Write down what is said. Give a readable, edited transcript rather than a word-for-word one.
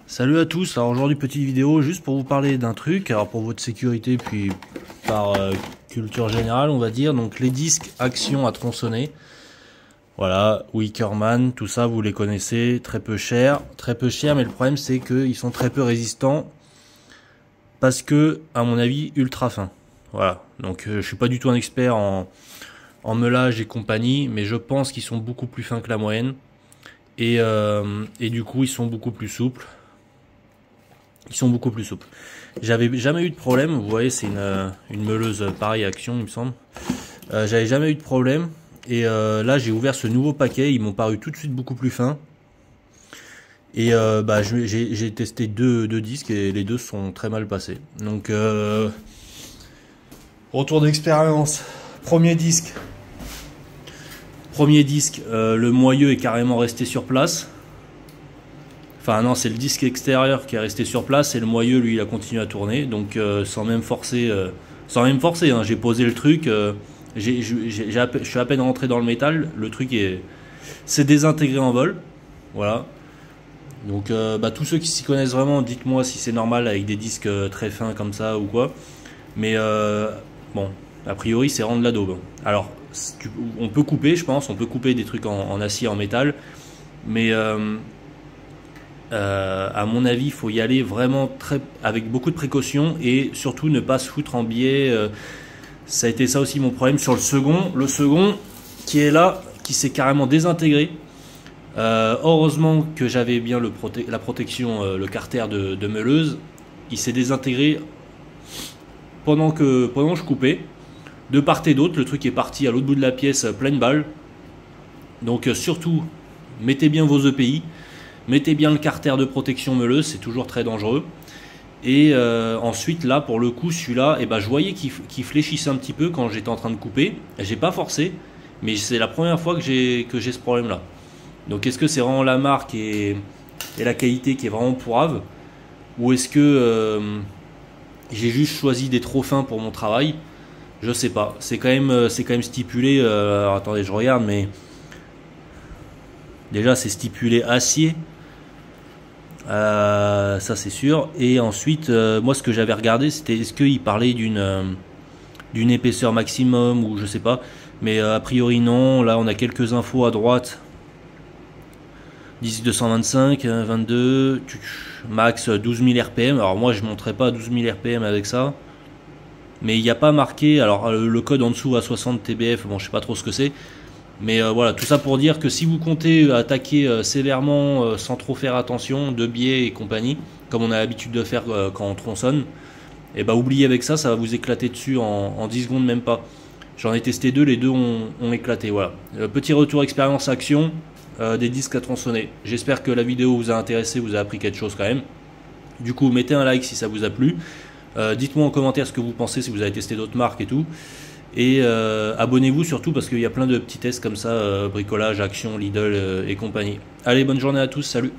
Salut à tous, alors aujourd'hui petite vidéo juste pour vous parler d'un truc, alors pour votre sécurité puis par culture générale on va dire, donc les disques Action à tronçonner, voilà, Wickerman, tout ça vous les connaissez, très peu cher mais le problème c'est qu'ils sont très peu résistants parce que à mon avis ultra fins, voilà, donc je suis pas du tout un expert en meulage et compagnie, mais je pense qu'ils sont beaucoup plus fins que la moyenne et du coup ils sont beaucoup plus souples. J'avais jamais eu de problème. Vous voyez, c'est une meuleuse pareille Action, il me semble. J'avais jamais eu de problème. Et là, j'ai ouvert ce nouveau paquet. Ils m'ont paru tout de suite beaucoup plus fins. Et j'ai testé deux disques et les deux sont très mal passés. Donc, retour d'expérience. Premier disque, le moyeu est carrément resté sur place. Enfin non, c'est le disque extérieur qui est resté sur place et le moyeu lui il a continué à tourner, donc sans même forcer, hein, j'ai posé le truc, je suis à peine rentré dans le métal, le truc c'est désintégré en vol, voilà. Donc tous ceux qui s'y connaissent vraiment, dites-moi si c'est normal avec des disques très fins comme ça ou quoi, mais bon, a priori c'est rendre la daube. Alors on peut couper, je pense, on peut couper des trucs en acier, en métal, mais à mon avis, il faut y aller vraiment avec beaucoup de précaution et surtout ne pas se foutre en biais. Ça a été ça aussi mon problème sur le second qui est là, qui s'est carrément désintégré. Heureusement que j'avais bien la protection, le carter de meuleuse. Il s'est désintégré pendant que je coupais. De part et d'autre, le truc est parti à l'autre bout de la pièce, pleine balle. Donc surtout, mettez bien vos EPI. Mettez bien le carter de protection meuleuse, c'est toujours très dangereux. Et ensuite, là, pour le coup, celui-là, je voyais qu'il fléchissait un petit peu quand j'étais en train de couper. J'ai pas forcé, mais c'est la première fois que j'ai ce problème-là. Donc, est-ce que c'est vraiment la marque et la qualité qui est vraiment pourrave, ou est-ce que j'ai juste choisi des trop fins pour mon travail? Je sais pas. C'est quand même stipulé. Alors, attendez, je regarde, mais déjà, c'est stipulé acier. Ça c'est sûr. Et ensuite moi ce que j'avais regardé c'était est-ce qu'il parlait d'une épaisseur maximum ou je sais pas, mais a priori non. Là on a quelques infos à droite, 10225 22 max 12 000 rpm. Alors moi je monterai pas 12 000 rpm avec ça, mais il n'y a pas marqué. Alors le code en dessous à 60 tbf, bon je sais pas trop ce que c'est. Mais voilà, tout ça pour dire que si vous comptez attaquer sévèrement sans trop faire attention, de biais et compagnie, comme on a l'habitude de faire quand on tronçonne, et oubliez avec ça, ça va vous éclater dessus en 10 secondes même pas. J'en ai testé deux, les deux ont éclaté, voilà. Petit retour expérience Action, des disques à tronçonner. J'espère que la vidéo vous a intéressé, vous a appris quelque chose quand même. Du coup, mettez un like si ça vous a plu. Dites-moi en commentaire ce que vous pensez, si vous avez testé d'autres marques et tout. Et abonnez-vous surtout parce qu'il y a plein de petits tests comme ça, bricolage, Action, Lidl et compagnie. Allez, bonne journée à tous, salut!